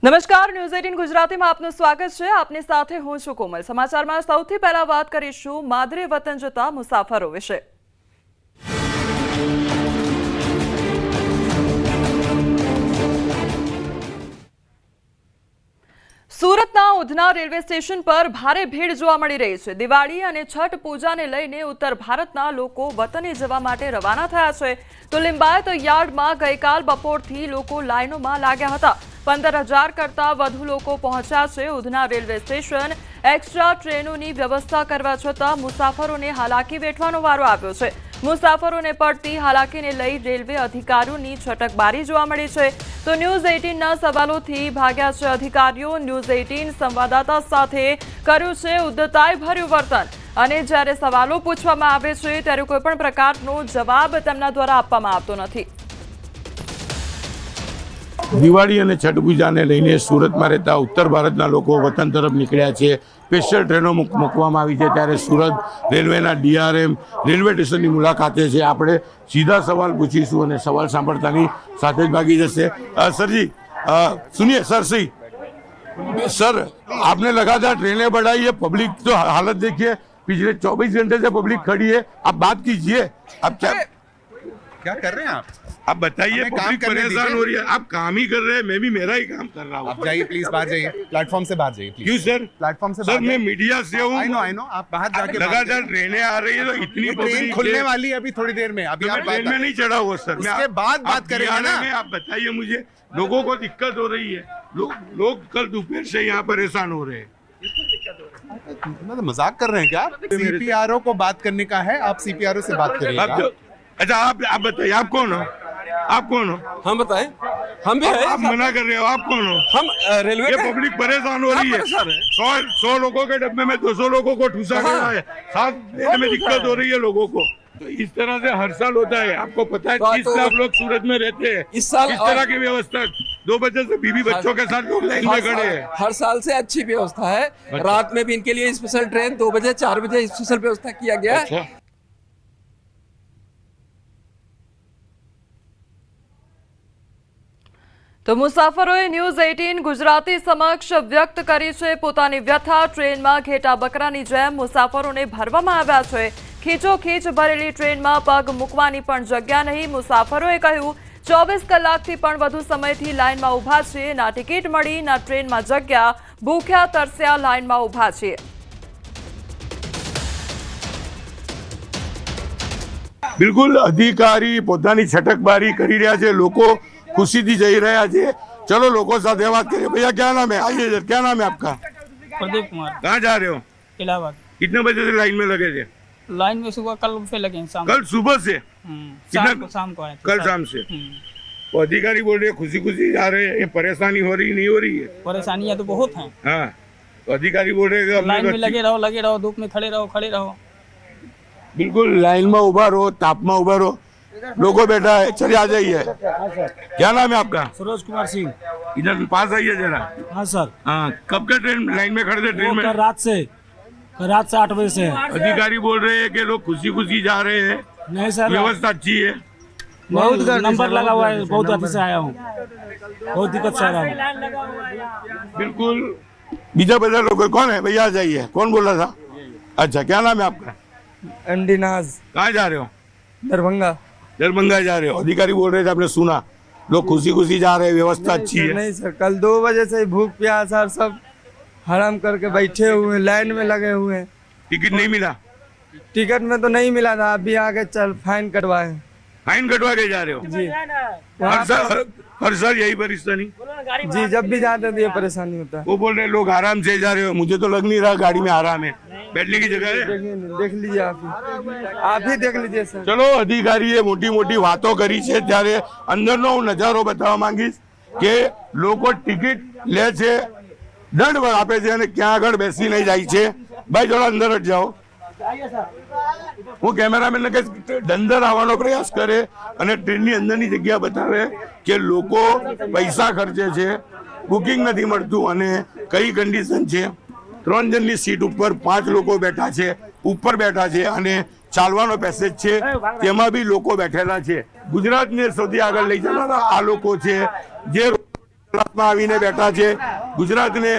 નમસ્કાર, ન્યૂઝ 18 ગુજરાતીમાં આપનું સ્વાગત છે। આપની સાથે હું છું કોમલ। સમાચારમાં સૌથી પહેલા વાત કરીશું માદરે વતન જતા મુસાફરો વિશે। સુરતના ઉધના રેલવે સ્ટેશન પર ભારે ભીડ જોવા મળી રહી છે। દિવાળી અને છઠ પૂજાને લઈને ઉત્તર ભારતના લોકો વતને જવા માટે રવાના થયા છે। તો લિંબાયત યાર્ડમાં ગઈકાલ બપોરથી લોકો લાઈનોમાં લાગ્યા હતા। 15,000 કરતા વધુ લોકો પહોંચ્યા છે। ઉધના રેલવે સ્ટેશન એક્સ્ટ્રા ટ્રેનોની વ્યવસ્થા કરવા છતાં મુસાફરોને હાલાકી વેઠવાનો વારો આવ્યો છે। મુસાફરોને પડતી હાલાકીને લઈ રેલવે અધિકારીઓની છટકબારી જોવા મળી છે। તો ન્યૂઝ 18ના સવાલોથી ભાગ્યા છે અધિકારીઓ। ન્યૂઝ 18 સંવાદદાતા સાથે કર્યું છે ઉદ્ધતાઈભર્યું વર્તન અને જ્યારે સવાલો પૂછવામાં આવે છે ત્યારે કોઈ પણ પ્રકારનો જવાબ તેમના દ્વારા આપવામાં આવતો નથી। દિવાળી અને છઠ પૂજાને લઈને સુરતમાં રહેતા ઉત્તર ભારતના લોકો વતન તરફ નીકળ્યા છે। સ્પેશિયલ ટ્રેનો મૂકવામાં આવી છે ત્યારે સુરત રેલવેના ડીઆરએમ રેલવે સ્ટેશનની મુલાકાતે છે। આપણે સીધા સવાલ પૂછીશું અને સવાલ સાંભળતાની સાથે જ ભાગી જશે। સરજી सुनिए सर आपने लगातार ट्रेनें बढ़ाई है, पब्लिक तो हालत देखिए, पिछले 24 घंटे से पब्लिक खड़ी है। आप बात कीजिए, आप क्या कर रहे हैं आप बताइए। पब्लिक परेशान हो रही है, आप काम ही कर रहे हैं, मैं भी मेरा ही काम कर रहा हूँ। आप जाइए प्लीज, बाहर जाइए, प्लेटफॉर्म से बाहर जाइए। क्यों सर? प्लेटफॉर्म से सर मैं मीडिया से हूँ। आई नो आप बाहर जाके लगातार ट्रेनें आ रही है तो इतनी ट्रेन खुलने वाली है अभी थोड़ी देर में। अभी मैं ट्रेन में नहीं चढ़ा हुआ सर, उसके बाद बात करेंगे ना। आप बताइए मुझे, लोगों को दिक्कत हो रही है, लोग कल दोपहर से यहाँ परेशान हो रहे हैं। मतलब मजाक कर रहे हैं क्या? सीपीआरओ को बात करने का है, आप सीपीआरओ से बात करिए। अच्छा आप बताइए, आप कौन हो? आप कौन हो? हम बताएं, हम भी है। आप मना कर रहे हो, आप कौन हो? हम रेलवे ये पब्लिक परेशान हो रही है। 100 लोगों के डब्बे में 200 लोगों को ठूसा गया है, साथ देने में दिक्कत हो रही है लोगों को। तो इस तरह से हर साल होता है, आपको पता है। 30 लाख लोग सूरत में रहते हैं, इस साल इस तरह की व्यवस्था 2 बजे से बीवी बच्चों के साथ लोग लाइन में खड़े हैं। हर साल से अच्छी व्यवस्था है। रात में भी इनके लिए स्पेशल ट्रेन 2 बजे 4 बजे स्पेशल व्यवस्था किया गया है। તો મુસાફરોએ ન્યૂઝ 18 ગુજરાતી સમક્ષ વ્યક્ત કરી છે પોતાની વ્યથા। ટ્રેનમાં ઘેટા બકરાની જેમ મુસાફરોને ભરવામાં આવ્યા છે। ખીચોખીચ ભરેલી ટ્રેનમાં પગ મૂકવાની પણ જગ્યા નહીં। મુસાફરોએ કહ્યું 24 કલાકથી પણ વધુ સમયથી લાઇનમાં ઊભા છીએ, ના ટિકિટ મળી, ના ટ્રેનમાં જગ્યા, ભૂખ્યા તરસ્યા લાઇનમાં ઊભા છીએ। બિલકુલ અધિકારી પોતાની છટકબારી કરી રહ્યા છે, લોકો खुशी जई रहा है। चलो लोगों साथ बात करिए। भैया क्या नाम है? आइए इधर, क्या नाम है आपका? प्रदीप कुमार। कहाँ जा रहे हो? इलाहाबाद। कितने बजे से लाइन में लगे थे? लाइन में सुबह कल से लगे हैं, शाम कल सुबह से? शाम को आए थे। कल शाम से? तो अधिकारी बोल रहे खुशी खुशी जा रहे हैं, ये परेशानी हो रही नहीं हो रही है? परेशानियाँ तो बहुत हैं। हाँ, तो अधिकारी बोल रहे लाइन में लगे रहो, धूप में खड़े रहो। बिल्कुल लाइन में उभा रहो, ताप में उभा रहो, लोगों बैठा है। चलिए आ जाइए। क्या नाम है आपका? सरोज कुमार सिंह। इधर पास आइए जरा। हाँ सर। हाँ, कब का ट्रेन लाइन में खड़े थे? ट्रेन में रात से 8 बजे से है। अधिकारी बोल रहे हैं कि लोग खुशी खुशी जा रहे हैं। नहीं सर, व्यवस्था अच्छी है, बहुत नंबर लगा हुआ है, बहुत अच्छे से आया हूँ, बहुत दिक्कत से आया हूँ। बिल्कुल। बीजा बजा लोग कौन है भैया? आ जाइए। कौन बोल रहा था? अच्छा, क्या नाम है आपका? एमडी नाज। कहाँ जा रहे हो? दरभंगा। दरभंगा जा रहे हो? अधिकारी बोल रहे थे, आपने सुना, लोग खुशी खुशी जा रहे हैं, व्यवस्था अच्छी है। नहीं सर, कल 2 बजे से भूख प्यास और सब हराम करके बैठे हुए, लाइन में लगे हुए हैं। टिकट नहीं मिला? टिकट में तो नहीं मिला था, अभी आगे चल फाइन कटवाए। फाइन कटवा के जा रहे हो? जी हर साल यही परेशानी? जी, जब भी जाते तो ये परेशानी होता है। वो बोल रहे लोग आराम से जा रहे हो, मुझे तो लग नहीं रहा गाड़ी में आराम है, बैठने की जगह है। देख लीजिए, आप ही देख लीजिए सर। चलो अधिकारीए मोटी मोटी वातो करी छे, त्यारे अंदरनो હું નજારો બતાવવા માંગીશ કે લોકો ટિકિટ લે છે, દંડ આપે છે અને ક્યાં આગળ બેસીને જાય છે। ભાઈ થોડા અંદર જ જાઓ। હું કેમેરામેનને કહીશ અંદર આવવાનો પ્રયાસ કરે અને ટ્રેનની અંદરની જગ્યા બતાવે કે લોકો પૈસા ખર્ચે છે, બુકિંગ નથી મળતું અને કઈ કન્ડિશન છે। 3 જણની સીટ ઉપર 5 લોકો બેઠા છે, ઉપર બેઠા છે અને ચાલવાનો પેસેજ છે તેમાં બી લોકો બેઠેલા છે। ગુજરાતને સૌથી આગળ લઈ જવાના આ લોકો છે જે ગુજરાતમાં આવીને બેઠા છે, ગુજરાતને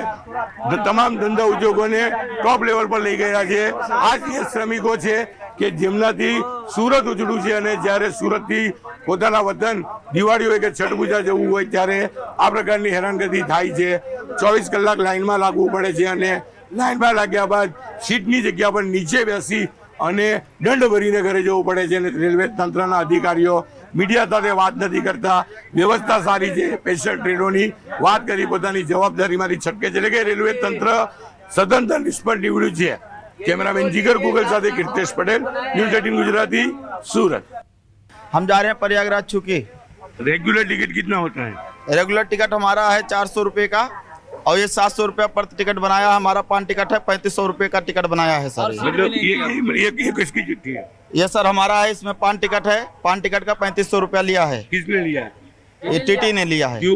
તમામ ધંધા ઉદ્યોગોને ટોપ લેવલ પર લઈ ગયા છે. આ જ શ્રમિકો છે કે જેમનાથી સુરત ઉજળું છે, અને જ્યારે સુરતથી પોતાના વતન દિવાળી હોય કે છઠ પૂજા જવું હોય ત્યારે આ પ્રકારની હેરાનગતિ થાય છે. 24 કલાક લાઈનમાં લાગવું પડે છે, અને લાઈનમાં લાગ્યા બાદ સીટની જગ્યા પર નીચે બેસી અને દંડ ભરીને ઘરે જવું પડે છે. અને રેલવે તંત્રના અધિકારીઓ મીડિયા સાથે વાત નથી કરતા. વ્યવસ્થા સારી છે, સ્પેશિયલ ટ્રેનોની વાત કરી પોતાની જવાબદારીમાંથી છટકે છે. એટલે કે રેલવે તંત્ર સદંતર નિષ્ફળ નીવડ્યું છે. कैमरामैन जिगर गूगल साथ कीर्तेश पटेल, न्यूज 18 गुजराती, सूरत. हम जा रहे हैं प्रयागराज छुकी. रेगुलर टिकट कितना होता है? रेगुलर टिकट हमारा है 400 रुपये का, और ये 700 रुपये पर टिकट बनाया. हमारा पान टिकट है 3500 रुपये का टिकट बनाया है सर. मतलब ये किसकी चिट्ठी है? ये सर हमारा है, इसमें पान टिकट है. पान टिकट का 3500 रुपया लिया है. किसने लिया है? ये टीटी ने लिया है. क्यों?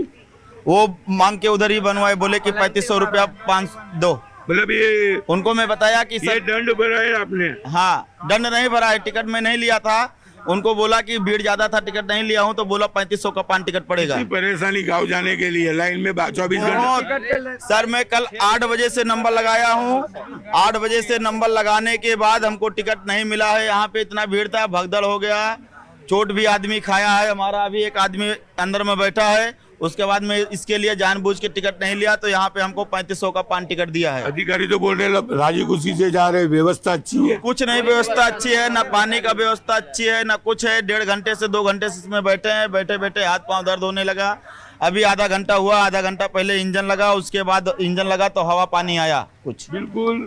वो मांग के उधर ही बनवाए, बोले कि 3500 रुपया 5 दो. मतलब ये उनको मैं बताया कि ये सर दंड भरा है आपने? हाँ, दंड नहीं भरा है, टिकट में नहीं लिया था. उनको बोला कि भीड़ ज्यादा था, टिकट नहीं लिया हूँ, तो बोला 3500 का पान टिकट पड़ेगा. परेशानी गाँव जाने के लिए लाइन में 24 घंटे. सर मैं कल 8 बजे से नंबर लगाया हूँ. 8 बजे से नंबर लगाने के बाद हमको टिकट नहीं मिला है. यहाँ पे इतना भीड़ था, भगदड़ हो गया, चोट भी आदमी खाया है. हमारा अभी एक आदमी अंदर में बैठा है. उसके बाद में इसके लिए जानबूझ के टिकट नहीं लिया, तो यहाँ पे हमको 3500 का पान टिकट दिया है. अधिकारी तो बोल रहे हैं राजी खुशी से जा रहे, व्यवस्था अच्छी है. कुछ नहीं, व्यवस्था अच्छी है ना, पानी का व्यवस्था अच्छी है ना कुछ है. 1.5 घंटे से 2 घंटे से इसमें बैठे हैं. बैठे बैठे हाथ पांव दर्द होने लगा. अभी आधा घंटा हुआ, आधा घंटा पहले इंजन लगा, उसके बाद इंजन लगा तो हवा पानी आया कुछ. બિલકુલ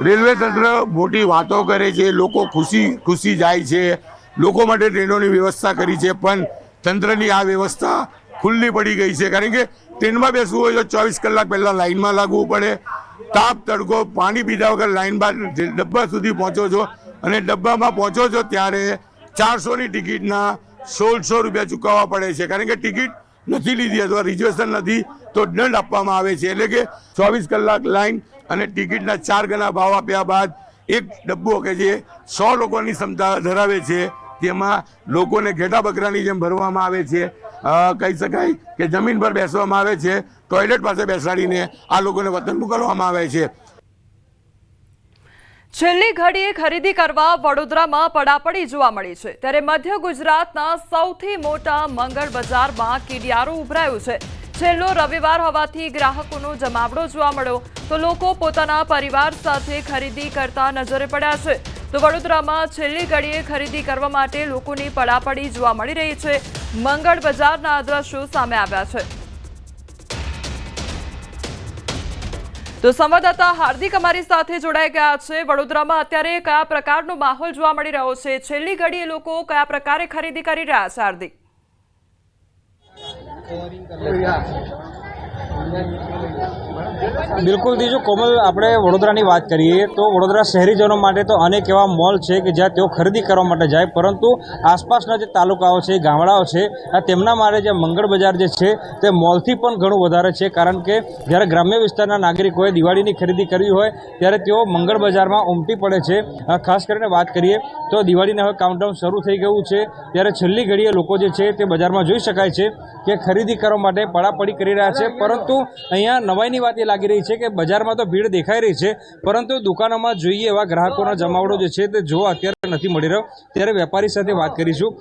રેલવે તંત્ર મોટી વાતો કરે છે, લોકો ખુશી ખુશી જાય છે, લોકો માટે ટ્રેનોની વ્યવસ્થા કરી છે, પણ તંત્રની આ વ્યવસ્થા ખુલ્લી પડી ગઈ છે. કારણ કે ટ્રેનમાં બેસવું હોય તો 24 કલાક પહેલા લાઈનમાં લાગવું પડે. તાપ તડકો પાણી પીધા વગર લાઈન બાદ ડબ્બા સુધી પહોંચો છો, અને ડબ્બામાં પહોંચો છો ત્યારે 400ની ટિકિટના 1600 રૂપિયા ચૂકવવા પડે છે. કારણ કે ટિકિટ નથી લીધી અથવા રિઝર્વેશન નથી તો દંડ આપવામાં આવે છે. એટલે કે 24 કલાક લાઈન અને ટિકિટના 4 ગણા ભાવ આપ્યા બાદ એક ડબ્બો કે જે 100 લોકોની ક્ષમતા ધરાવે છે તેમાં લોકોને ઘેટા બકરાની જેમ ભરવામાં આવે છે. કહી શકાય કે જમીન પર બેસવામાં આવે છે, ટોયલેટ પાસે બેસાડીને આ લોકોને વતન મોકલવામાં આવે છે. છેલ્લી ઘડીએ ખરીદી કરવા વડોદરામાં પડાપડી જોવા મળી છે, ત્યારે મધ્ય ગુજરાતના સૌથી મોટા મંગળ બજારમાં કીડિયારું ઉભરાયું છે. છેલ્લો રવિવાર હોવાથી ગ્રાહકોનો જમાવડો જોવા મળ્યો, તો લોકો પોતાના પરિવાર સાથે ખરીદી કરતા નજરે પડ્યા છે. તો વડોદરામાં છેલ્લી ઘડીએ ખરીદી કરવા માટે લોકોની પડાપડી જોવા મળી રહી છે. મંગળ બજારના દ્રશ્યો સામે આવ્યા છે. તો સંવાદદાતા હાર્દિક અમારી સાથે જોડાઈ ગયા છે. વડોદરામાં અત્યારે કયા પ્રકારનો માહોલ જોવા મળી રહ્યો છે? છેલ્લી ઘડીએ લોકો કયા પ્રકારે ખરીદી કરી રહ્યા છે? હાર્દિક, બિલકુલ દીજો કોમલ, આપણે વડોદરાની વાત કરીએ તો વડોદરા શહેરીજનો માટે તો અનેક એવા મોલ છે કે જ્યાં તેઓ ખરીદી કરવા માટે જાય, પરંતુ આસપાસના જે તાલુકાઓ છે, ગામડાઓ છે, તેમના માટે જે મંગળ બજાર જે છે તે મોલથી પણ ઘણું વધારે છે. કારણ કે જ્યારે ગ્રામ્ય વિસ્તારના નાગરિકોએ દિવાળીની ખરીદી કરવી હોય ત્યારે તેઓ મંગળ બજારમાં ઉમટી પડે છે. ખાસ કરીને વાત કરીએ તો દિવાળીને હવે કાઉન્ટડાઉન શરૂ થઈ ગયું છે, ત્યારે છેલ્લી ઘડીએ લોકો જે છે તે બજારમાં જોઈ શકાય છે કે ખરીદી કરવા માટે પડાપડી કરી રહ્યા છે. પરંતુ અહીંયા નવાઈની વાત એ લાગી રહી છે કે બજારમાં તો ભીડ દેખાઈ રહી છે, પરંતુ દુકાનોમાં જોઈએ એવા ગ્રાહકોનો જમાવડો જે છે તે જોવા અત્યારે નથી મળી રહ્યો. ત્યારે વેપારી સાથે વાત કરીશું.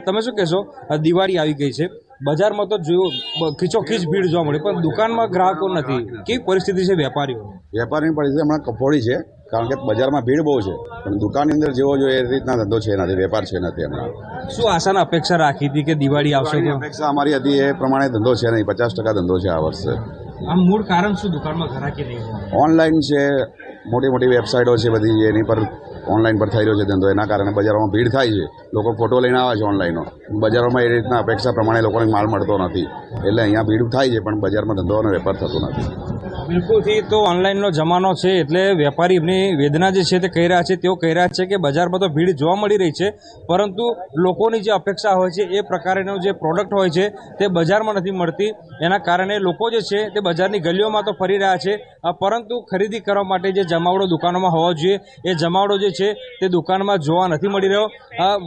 તમે શું કહેશો? દિવાળી આવી ગઈ છે, બજારમાં તો જોયું ખીચોખીચ ભીડ જોવા મળી, પણ દુકાનમાં ગ્રાહકો નથી. કેવી પરિસ્થિતિ છે વેપારીની પરિસ્થિતિ હમણાં કફોડી છે, કારણ કે બજારમાં ભીડ બહુ છે, પણ દુકાનની અંદર જેવો જોઈએ એ રીતના ધંધો છે નથી, વેપાર છે નથી. હમણાં શું આશાના અપેક્ષા રાખી હતી કે દિવાળી આવશે? અપેક્ષા અમારી હતી એ પ્રમાણે ધંધો છે નહીં, 50% ધંધો છે આ વર્ષે. આમ મૂળ કારણ શું દુકાનમાં ઘરાકી નહીં? ઓનલાઈન છે, મોટી મોટી વેબસાઇટો છે બધી, એની પર ઓનલાઈન પર થઈ રહ્યો છે ધંધો, એના કારણે બજારોમાં ભીડ થાય છે. લોકો ફોટો લઈને આવે છે ઓનલાઈનો, બજારોમાં એ રીતના અપેક્ષા પ્રમાણે લોકોને માલ મળતો નથી, એટલે અહીંયા ભીડ થાય છે, પણ બજારમાં ધંધો અને વેપાર થતો નથી. બિલકુલથી તો ઓનલાઈનનો જમાનો છે એટલે વેપારી એમની વેદના જે છે તે કહી રહ્યા છે. તેઓ કહી રહ્યા છે કે બજારમાં તો ભીડ જોવા મળી રહી છે, પરંતુ લોકોની જે અપેક્ષા હોય છે એ પ્રકારનો જે પ્રોડક્ટ હોય છે તે બજારમાં નથી મળતી. એના કારણે લોકો જે છે તે બજારની ગલીઓમાં તો ફરી રહ્યા છે, પરંતુ ખરીદી કરવા માટે જે જમાવડો દુકાનોમાં હોવો જોઈએ એ જમાવડો જે છે તે દુકાનમાં જોવા નથી મળી રહ્યો.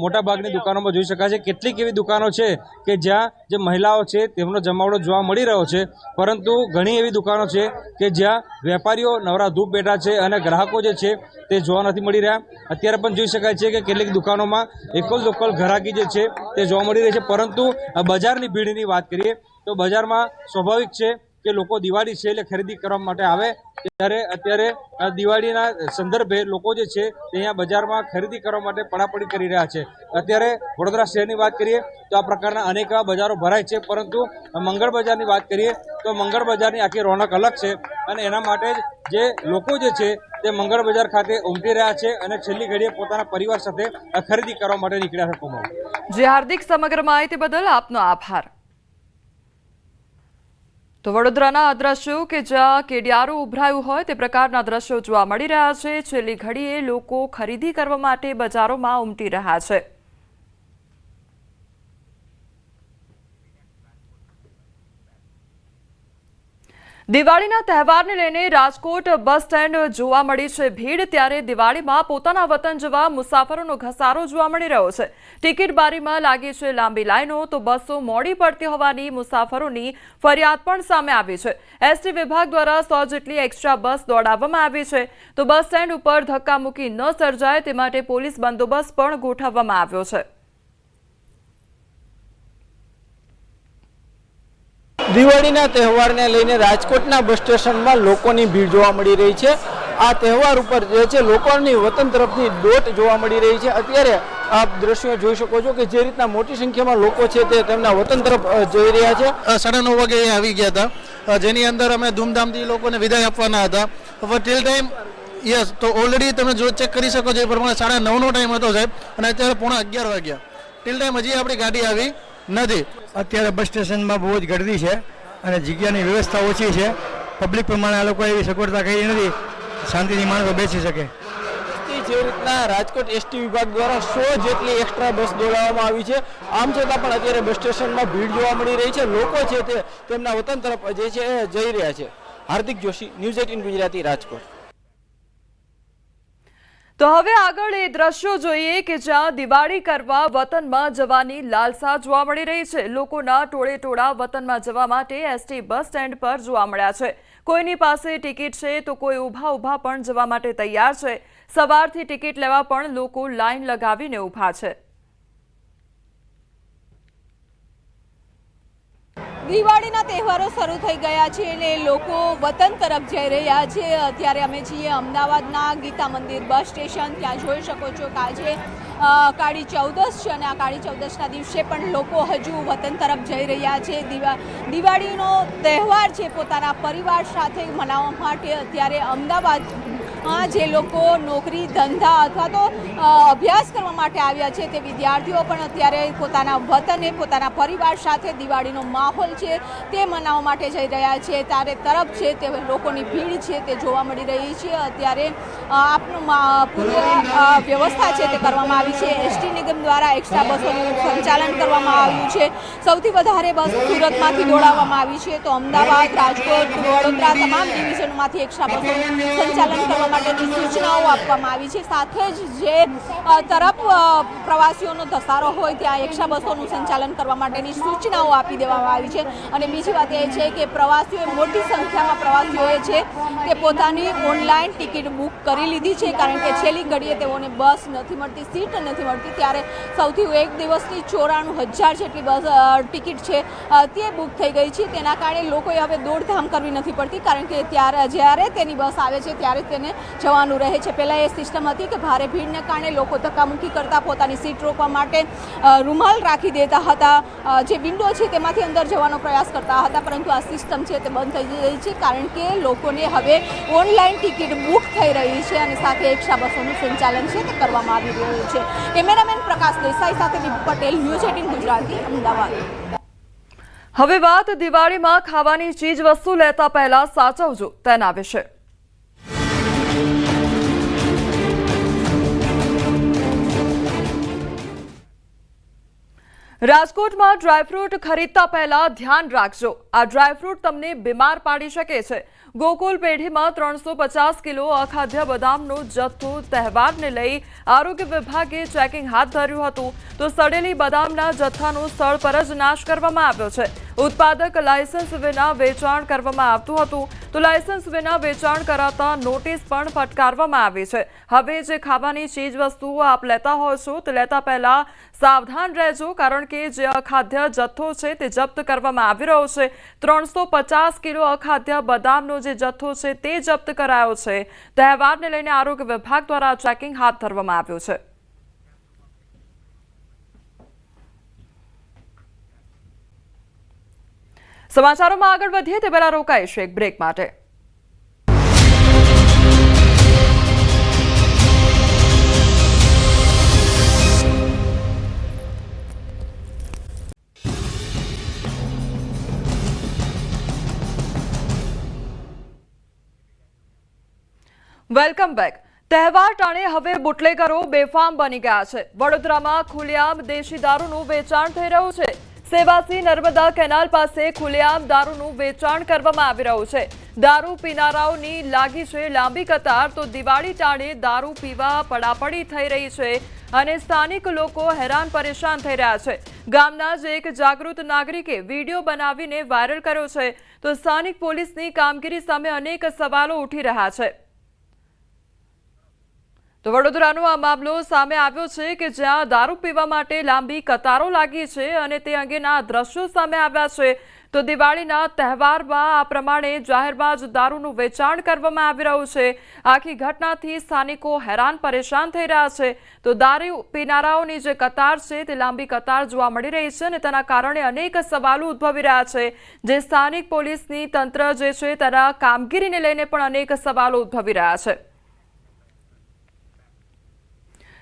મોટાભાગની દુકાનોમાં જોઈ શકાય છે કેટલીક એવી દુકાનો છે કે જ્યાં જે મહિલાઓ છે તેમનો જમાવડો જોવા મળી રહ્યો છે, પરંતુ ઘણી એવી દુકાનો છે કે જ્યાં વેપારીઓ નવરા ધૂપ બેઠા છે અને ગ્રાહકો જે છે તે જોવા નથી મળી રહ્યા. અત્યારે પણ જોઈ શકાય છે કે કેટલીક દુકાનોમાં લોકલ ગ્રાહકી જે છે તે જોવા મળી રહી છે. પરંતુ બજારની ભીડની વાત કરીએ તો બજારમાં સ્વાભાવિક છે કે લોકો દિવાળી છે એટલે ખરીદી કરવા માટે આવે, ત્યારે અત્યારે દિવાળીના સંદર્ભે લોકો જે છે તે અહીંયા બજારમાં ખરીદી કરવા માટે પડાપડી કરી રહ્યા છે. અત્યારે વડોદરા શહેરની વાત કરીએ તો આ પ્રકારના અનેક બજારો ભરાય છે, પરંતુ મંગળ બજારની વાત કરીએ તો મંગળ બજારની આખી રોનક અલગ છે અને એના માટે જે લોકો જે છે તે મંગળ બજાર ખાતે ઉમટી રહ્યા છે અને છેલ્લી ઘડીએ પોતાના પરિવાર સાથે ખરીદી કરવા માટે નીકળ્યા છે. કોમલ જી હાર્દિક, સમગ્ર માહિતી બદલ આપનો આભાર. તો વડોદરાના આ દ્રશ્યો કે જ્યાં કેડિયારું ઉભરાયું હોય તે પ્રકારના દ્રશ્યો જોવા મળી રહ્યા છે. છેલ્લી ઘડીએ લોકો ખરીદી કરવા માટે બજારોમાં ઉમટી રહ્યા છે. દિવાળીના તહેવારને લઈને રાજકોટ બસ સ્ટેન્ડ જોવા મળી છે ભીડ. ત્યારે દિવાળીમાં પોતાના વતન જવા મુસાફરોનો ઘસારો જોવા મળી રહ્યો છે. ટિકિટ બારીમાં લાગી છે લાંબી લાઈનો, તો બસો મોડી પડતી હોવાની મુસાફરોની ફરિયાદ પણ સામે આવી છે. એસટી વિભાગ દ્વારા 100 જેટલી એક્સ્ટ્રા બસ દોડાવવામાં આવી છે, તો બસ સ્ટેન્ડ ઉપર ધક્કામુક્કી ન સર્જાય તે માટે પોલીસ બંદોબસ્ત પણ ગોઠવવામાં આવ્યો છે. દિવાળીના તહેવારને લઈને રાજકોટના બસ સ્ટેશનમાં લોકોની ભીડ જોવા મળી રહી છે. આ તહેવાર ઉપર જે છે લોકોની વતન તરફની દોટ જોવા મળી રહી છે. અત્યારે આપ દ્રશ્યો જોઈ શકો છો કે જે રીતના મોટી સંખ્યામાં લોકો છે તે તેમના વતન તરફ જઈ રહ્યા છે. 9:30 વાગે આવી ગયા હતા, જેની અંદર અમે ધૂમધામથી લોકોને વિદાય આપવાના હતા. હવે ટીલ ટાઈમ યસ, તો ઓલરેડી તમે જો ચેક કરી શકો છો એ પ્રમાણે 9:30નો ટાઈમ હતો સાહેબ, અને અત્યારે 11:15 વાગ્યા. ટીલ ટાઈમ હજી આપણી ગાડી આવી નથી. અત્યારે બસ સ્ટેશનમાં બહુ જ ગર્દી છે અને જગ્યાની વ્યવસ્થા ઓછી છે. પબ્લિક પ્રમાણે આ લોકો એવી સગવડતા કરી નથી શાંતિથી માણસો બેસી શકે. જે રીતના રાજકોટ એસટી વિભાગ દ્વારા 100 જેટલી એક્સ્ટ્રા બસ દોડાવવામાં આવી છે, આમ છતાં પણ અત્યારે બસ સ્ટેશનમાં ભીડ જોવા મળી રહી છે. લોકો છે તે તેમના વતન તરફ જે છે જઈ રહ્યા છે. હાર્દિક જોશી, ન્યૂઝ 18 ગુજરાતી, રાજકોટ. તો હવે આગળ એ દ્રશ્યો જોઈએ કે જ્યાં દિવાળી કરવા વતનમાં જવાની લાલસા જોવા મળી રહી છે. લોકોના ટોળે ટોળા વતનમાં જવા માટે એસટી બસ સ્ટેન્ડ પર જોવા મળ્યા છે. કોઈની પાસે ટિકિટ છે તો કોઈ ઊભા પણ જવા માટે તૈયાર છે. સવારથી ટિકિટ લેવા પણ લોકો લાઈન લગાવીને ઊભા છે. દિવાળીના તહેવારો શરૂ થઈ ગયા છે અને લોકો વતન તરફ જઈ રહ્યા છે. અત્યારે અમે છીએ અમદાવાદના ગીતા મંદિર બસ સ્ટેશન. ત્યાં જોઈ શકો છો કે આજે કાળી ચૌદશ છે અને આ કાળી ચૌદશના દિવસે પણ લોકો હજુ વતન તરફ જઈ રહ્યા છે. દિવાળીનો તહેવાર છે પોતાના પરિવાર સાથે મનાવવા માટે અત્યારે અમદાવાદમાં જે લોકો નોકરી ધંધા અથવા તો અભ્યાસ કરવા માટે આવ્યા છે તે વિદ્યાર્થીઓ પણ અત્યારે પોતાના વતને પોતાના પરિવાર સાથે દિવાળીનો માહોલ છે તે મનાવવા માટે જઈ રહ્યા છે. ત્યારે તરફ છે તે લોકોની ભીડ છે તે જોવા મળી રહી છે. અત્યારે આપનું પૂર્વ વ્યવસ્થા છે તે કરવામાં આવી છે. એસટી નિગમ દ્વારા એક્સ્ટ્રા બસોનું સંચાલન કરવામાં આવ્યું છે. સૌથી વધારે બસ સુરતમાંથી દોડાવવામાં આવી છે, તો અમદાવાદ, રાજકોટ, વડોદરા તમામ ડિવિઝનોમાંથી એક્સ્ટ્રા બસોનું સંચાલન કરવા માટેની સૂચનાઓ આપવામાં આવી છે. સાથે જ જે તરફ પ્રવાસીઓનો ધસારો હોય ત્યાં એક્સ્ટ્રા બસોનું સંચાલન કરવા માટેની સૂચનાઓ આપી દેવામાં આવી છે. અને બીજી વાત એ છે કે પ્રવાસીઓ મોટી સંખ્યામાં પ્રવાસીઓએ છે તે પોતાની ઓનલાઈન ટિકિટ બુક કરી લીધી છે, કારણ કે છેલ્લી ઘડીએ તેઓને બસ નથી મળતી, સીટ નથી મળતી. ત્યારે સૌથી એક દિવસની 94,000 જેટલી બસ ટિકિટ છે તે બુક થઈ ગઈ છે. તેના કારણે લોકોએ હવે દોડધામ કરવી નથી પડતી, કારણ કે જ્યારે તેની બસ આવે છે ત્યારે તેને જવાનું રહે છે. પહેલાં એ સિસ્ટમ હતી કે ભારે ભીડને કારણે લોકો ધક્કામુક્કી કરતા પોતાની સીટ રોકવા માટે રૂમાલ રાખી દેતા હતા, જે વિન્ડો છે તેમાંથી અંદર જવાનો પ્રયાસ કરતા હતા. પરંતુ આ સિસ્ટમ છે તે બંધ થઈ ગઈ છે, કારણ કે લોકોને હવે ઓનલાઈન ટિકિટ બુક થઈ રહી છે અને સાથે એક્સ્ટ્રા બસોનું સંચાલન છે તે કરવામાં આવી રહ્યું છે. કેમેરામેન પ્રકાશ દેસાઈ સાથે પટેલ, ન્યૂઝ 18 ગુજરાતી, અમદાવાદ. હવે વાત દિવાળીમાં ખાવાની ચીજ વસ્તુ લેતા પહેલા સાચવજો તેના વિશે। રાજકોટમાં ડ્રાયફ્રૂટ ખરીદતા પહેલા ધ્યાન રાખજો, આ ડ્રાયફ્રૂટ તમને બીમાર પાડી શકે છે। ગોકુલ પેઢીમાં 350 કિલો અખાદ્ય બદામનો જથ્થો તહેવારને લઈ આરોગ્ય વિભાગે ચેકિંગ હાથ ધર્યું હતું, તો સડેલી બદામના જથ્થાનો સ્થળ પર જ નાશ કરવામાં આવ્યો છે। ઉત્પાદક લાયસન્સ વિના વેચાણ કરવામાં આવતું હતું, તો લાયસન્સ વિના વેચાણ કરાતા નોટિસ પણ ફટકારવામાં આવી છે। હવે જે ખાવાની ચીજ વસ્તુઓ આપ લેતા હો છો તે લેતા પહેલા સાવધાન રહેજો, કારણ કે જે અખાદ્ય જથ્થો છે તે જપ્ત કરવામાં આવી રહ્યો છે। 350 કિલો અખાદ્ય બદામનો જે જથ્થો છે તે જપ્ત કરાયો છે। તહેવારને લઈને આરોગ્ય વિભાગ દ્વારા ચેકિંગ હાથ ધરવામાં આવ્યું છે। સમાચારોમાં આગળ વધીએ તે પહેલા રોકાઈશું એક બ્રેક માટે। Welcome back. તહેવાર ટાણે હવે બુટલેગરો બેફામ બની ગયા છે। વડોદરામાં ખુલ્લેઆમ દેશી દારૂનું વેચાણ થઈ રહ્યું છે। સેવાસી નર્મદા કેનાલ પાસે ખુલ્લેઆમ દારૂનું વેચાણ કરવામાં આવી રહ્યું છે। દારૂ પીનારાઓની લાગી છે લાંબી કતાર, તો દિવાળી ટાણે દારૂ પીવા પડાપડી થઈ રહી છે અને સ્થાનિક લોકો હેરાન પરેશાન થઈ રહ્યા છે। ગામના જ એક જાગૃત નાગરિકે વિડીયો બનાવીને વાયરલ કર્યો છે, તો સ્થાનિક પોલીસની કામગીરી સામે અનેક સવાલો ઉઠી રહ્યા છે। તો વડોદરાનો આ મામલો સામે આવ્યો છે કે જ્યાં દારૂ પીવા માટે લાંબી કતારો લાગી છે અને તે અંગેના દ્રશ્યો સામે આવ્યા છે। તો દિવાળીના તહેવારમાં આ પ્રમાણે જાહેરમાં જ દારૂનું વેચાણ કરવામાં આવી રહ્યું છે। આખી ઘટનાથી સ્થાનિકો હેરાન પરેશાન થઈ રહ્યા છે। તો દારૂ પીનારાઓની જે કતાર છે તે લાંબી કતાર જોવા મળી રહી છે અને તેના કારણે અનેક સવાલો ઉદ્ભવી રહ્યા છે, જે સ્થાનિક પોલીસની તંત્ર જે છે તેના કામગીરીને લઈને પણ અનેક સવાલો ઉદ્ભવી રહ્યા છે।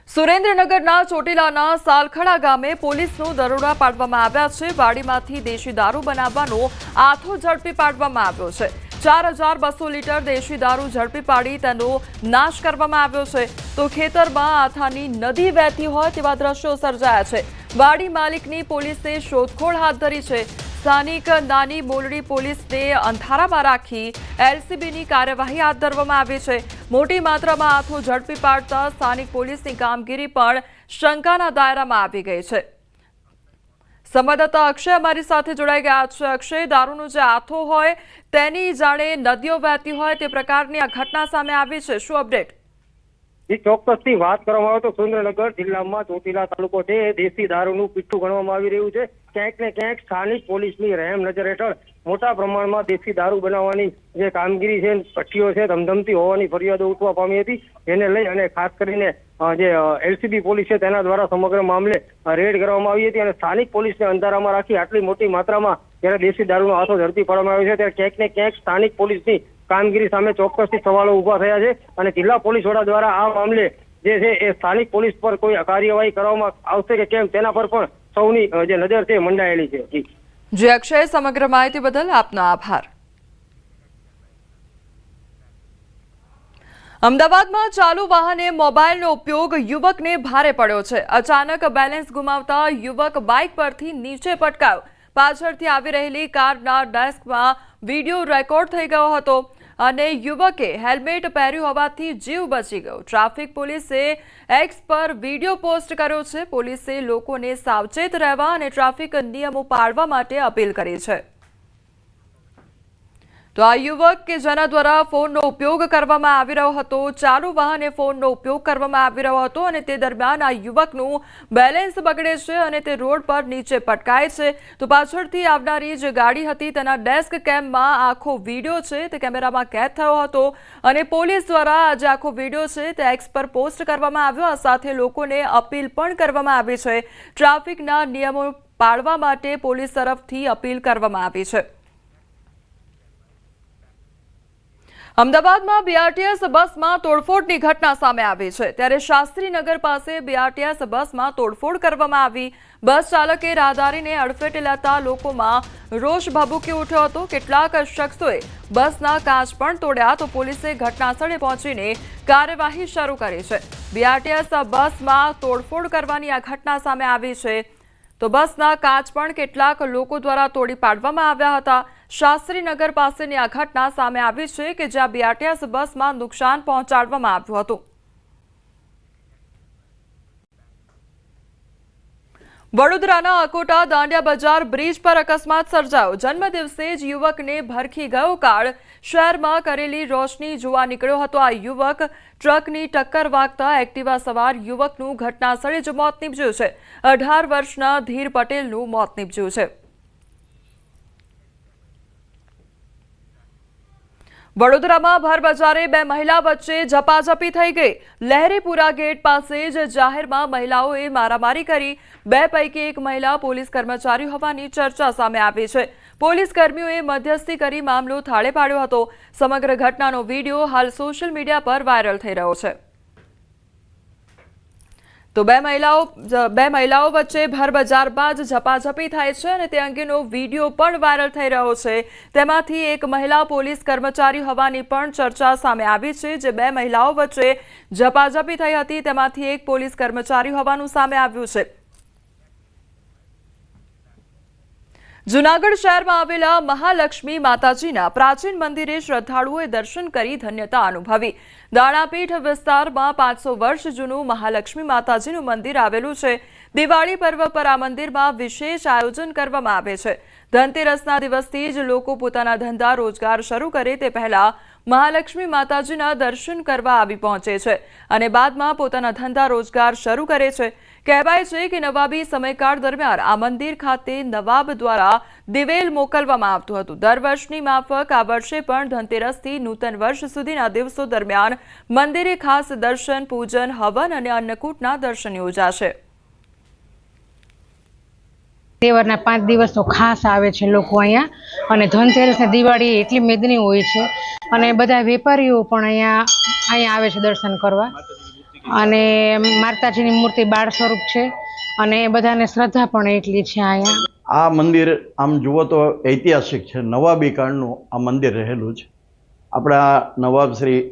સુરેન્દ્રનગરના ચોટીલાના સાલખડા ગામે પોલીસનો દરોડા પાડવામાં આવ્યા છે। વાડીમાંથી દેશી દારૂ બનાવવાનો આથો ઝડપી પાડવામાં આવ્યો છે। 4200 લીટર દેશી દારૂ ઝડપી પાડી તેનો નાશ કરવામાં આવ્યો છે। તો ખેતરમાં આથાની નદી વહેતી હોય તેવા દ્રશ્યો સર્જાયા છે। વાડી માલિકની પોલીસે શોધખોળ હાથ ધરી છે। સ્થાનિક નાની મોલડી પોલીસને અંધારામાં રાખી એલસીબીની કાર્યવાહી હાથ ધરવામાં આવી છે। મોટી માત્રામાં આથો ઝડપી પાડતા સ્થાનિક પોલીસની કામગીરી પણ શંકાના દાયરામાં આવી ગઈ છે। સંવાદદાતા અક્ષય અમારી સાથે જોડાઈ ગયા છે। અક્ષય, દારૂનો જે આથો હોય તેની જાણે નદીઓ વહેતી હોય તે પ્રકારની આ ઘટના સામે આવી છે, શું અપડેટ? ચોક્કસથી વાત કરવામાં આવે તો સુરેન્દ્રનગર જિલ્લામાં ચોટીલા તાલુકો છે એ દેશી દારૂનું પીઠું ગણવામાં આવી રહ્યું છે। ક્યાંક ને ક્યાંક સ્થાનિક પોલીસની રહેમ નજર હેઠળ મોટા પ્રમાણમાં દેશી દારૂ બનાવવાની જે કામગીરી છે, ભઠ્ઠીઓ છે ધમધમતી હોવાની ફરિયાદો ઉઠવા પામી હતી, જેને લઈ અને ખાસ કરીને જે એલસીબી પોલીસ છે તેના દ્વારા સમગ્ર મામલે રેડ કરવામાં આવી હતી અને સ્થાનિક પોલીસને અંધારામાં રાખી આટલી મોટી માત્રામાં જ્યારે દેશી દારૂનો હાથો ઝડપી પાડવામાં આવ્યો છે, ત્યારે ક્યાંક ને ક્યાંક સ્થાનિક પોલીસની કામગીરી સામે ચોક્કસથી સવાલો ઉભા થયા છે અને જિલ્લા પોલીસ વડા દ્વારા આ મામલે જે છે એ સ્થાનિક પોલીસ પર કોઈ કાર્યવાહી કરવામાં આવશે કે કેમ તેના પર પણ સૌની જે નજર છે મંડાયેલી છે। જી અક્ષય, સમગ્ર માહિતી બદલ આપનો આભાર। અમદાવાદમાં ચાલુ વાહને મોબાઈલનો ઉપયોગ યુવકને ભારે પડ્યો છે। અચાનક બેલેન્સ ગુમાવતા યુવક બાઇક પરથી નીચે પટકાયો। પાછળથી આવી રહેલી કારના ડેસ્કમાં વિડીયો રેકોર્ડ થઈ ગયો હતો અને યુવકે હેલ્મેટ પહેર્યું હોવાથી જીવ બચી ગયો। ટ્રાફિક પોલીસે એક્સ પર વિડીયો પોસ્ટ કર્યો છે। પોલીસે લોકોને સાવચેત રહેવા અને ટ્રાફિક નિયમો પાળવા માટે અપીલ કરી છે। તો આ યુવક કે જેના દ્વારા ફોનનો ઉપયોગ કરવામાં આવી રહ્યો હતો, ચાલુ વાહને ફોનનો ઉપયોગ કરવામાં આવી રહ્યો હતો અને તે દરમિયાન આ યુવકનું બેલેન્સ બગડે છે અને તે રોડ પર નીચે પટકાય છે। તો પાછળથી આવનારી જે ગાડી હતી તેના ડેસ્ક કેમમાં આખો વિડીયો છે તે કેમેરામાં કેદ થયો હતો અને પોલીસ દ્વારા આ જે આખો વિડીયો છે તે એક્સ પર પોસ્ટ કરવામાં આવ્યો। આ સાથે લોકોને અપીલ પણ કરવામાં આવી છે। ટ્રાફિકના નિયમો પાળવા માટે પોલીસ તરફથી અપીલ કરવામાં આવી છે। અમદાવાદમાં બીઆરટીએસ બસમાં તોડફોડની ઘટના સામે આવી છે ત્યારે શાસ્ત્રીનગર પાસે બીઆરટીએસ બસમાં તોડફોડ કરવામાં આવી બસ ચાલકે રાહદારીને અડફેટે લેતા લોકોમાં રોષ ભભૂકી ઉઠ્યો હતો કેટલાક શખ્સોએ બસના કાચ પણ તોડ્યા તો પોલીસે ઘટનાસ્થળે પહોંચીને કાર્યવાહી શરૂ કરી છે બીઆરટીએસ બસમાં તોડફોડ કરવાની આ ઘટના સામે આવી છે તો બસના કાચ પણ કેટલાક લોકો દ્વારા તોડી પાડવામાં આવ્યા હતા શાસ્ત્રીનગર પાસેની આ ઘટના સામે આવી છે કે જ્યાં બીઆરટીએસ બસમાં નુકસાન પહોંચાડવામાં આવ્યું હતું વડોદરાના અકોટા દાંડિયા બજાર બ્રિજ પર અકસ્માત સર્જાયો જન્મદિવસે જ યુવકને ભરખી ગયો કાળ શહેરમાં કરેલી રોશની જોવા નીકળ્યો હતો આ યુવક ટ્રકની ટક્કર વાગતા એક્ટિવા સવાર યુવકનું ઘટનાસ્થળે જ મોત નીપજ્યું છે 18 વર્ષના ધીર પટેલનું મોત નીપજ્યું છે વડોદરામાં ભર બજારે બે મહિલા વચ્ચે ઝપાઝપી થઈ ગઈ લહેરીપુરા ગેટ પાસે જ જાહેરમાં મહિલાઓએ મારામારી કરી બે પૈકી એક મહિલા પોલીસ કર્મચારી હોવાની ચર્ચા સામે આવી છે પોલીસ કર્મીઓએ મધ્યસ્થી કરી મામલો થાળે પાડ્યો હતો સમગ્ર ઘટનાનો વિડીયો હાલ સોશિયલ મીડિયા પર વાયરલ થઈ રહ્યો છે તો બે મહિલાઓ વચ્ચે ભર બજારમાં જ ઝપાઝપી થાય છે અને તે અંગેનો વિડીયો પણ વાયરલ થઈ રહ્યો છે તેમાંથી એક મહિલા પોલીસ કર્મચારી હોવાની પણ ચર્ચા સામે આવી છે જે બે મહિલાઓ વચ્ચે ઝપાઝપી થઈ હતી તેમાંથી એક પોલીસ કર્મચારી હોવાનું સામે આવ્યું છે જૂનાગઢ શહેરમાં આવેલા મહાલક્ષ્મી માતાજીના પ્રાચીન મંદિરે શ્રદ્ધાળુઓએ દર્શન કરી ધન્યતા અનુભવી દાણાપીઠ વિસ્તારમાં 500 વર્ષ જૂનું મહાલક્ષ્મી માતાજીનું મંદિર આવેલું છે દિવાળી પર્વ પર આ મંદિરમાં વિશેષ આયોજન કરવામાં આવે છે ધનતેરસના દિવસથી જ લોકો પોતાના ધંધા રોજગાર શરૂ કરે તે પહેલા મહાલક્ષ્મી માતાજીના દર્શન કરવા આવી પહોંચે છે અને બાદમાં પોતાના ધંધા રોજગાર શરૂ કરે છે કહેવાય છે કે નવાબી સમયકાળ દરમિયાન આ મંદિર ખાતે નવાબ દ્વારા દિવેલ મોકલવામાં આવતું હતું દર વર્ષની માફક આ વર્ષે પણ ધનતેરસથી નૂતન વર્ષ સુધીના દિવસો દરમિયાન મંદિરે ખાસ દર્શન પૂજન હવન અને અન્નકૂટના દર્શન યોજાશે તહેવારના 5 દિવસ તો ખાસ આવે છે લોકો અહીંયા અને ધનતેરસ ને દિવાળી એટલી મેદની હોય છે અને બધા વેપારીઓ પણ અહીંયા આવે છે દર્શન કરવા અને માતાજીની મૂર્તિ બાળ સ્વરૂપ છે અને બધાને શ્રદ્ધા પણ એટલી છે અહીંયા આ મંદિર આમ જુઓ તો ઐતિહાસિક છે નવાબી કાળનું આ મંદિર રહેલું છે આપણા નવાબશ્રી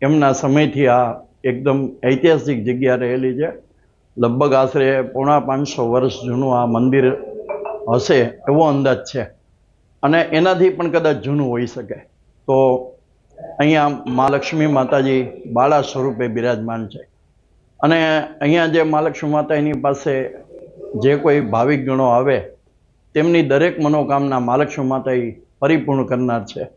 એમના સમયથી આ એકદમ ઐતિહાસિક જગ્યા રહેલી છે લગભગ આશરે 550 વર્ષ જૂનું આ મંદિર હશે એવો અંદાજ છે અને એનાથી પણ કદાચ જૂનું હોઈ શકે તો અહીંયા મહાલક્ષ્મી માતાજી બાળા સ્વરૂપે બિરાજમાન છે અને અહીંયા જે મહાલક્ષ્મી માતાની પાસે જે કોઈ ભાવિક ગણો આવે તેમની દરેક મનોકામના મહાલક્ષ્મી માતા પરિપૂર્ણ કરનાર છે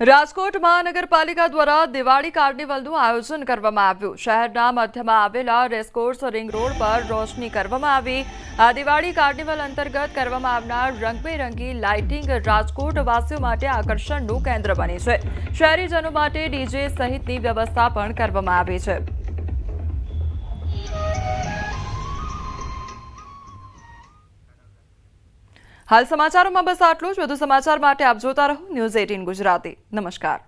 રાજકોટ મહાનગરપાલિકા દ્વારા દિવાળી કાર્નિવલનું આયોજન કરવામાં આવ્યું શહેરના મધ્યમાં આવેલા રેસકોર્સ રિંગ રોડ પર રોશની કરવામાં આવી આ દિવાળી કાર્નિવલ અંતર્ગત કરવામાં આવનાર રંગબેરંગી લાઇટિંગ રાજકોટ વાસીઓ માટે આકર્ષણનું કેન્દ્ર બની છે શહેરીજનો માટે ડીજે સહિતની વ્યવસ્થા પણ કરવામાં આવી છે હાલ સમાચારોમાં બસ આટલું જ વધુ સમાચાર માટે આપ જોતા રહો ન્યૂઝ 18 ગુજરાતી નમસ્કાર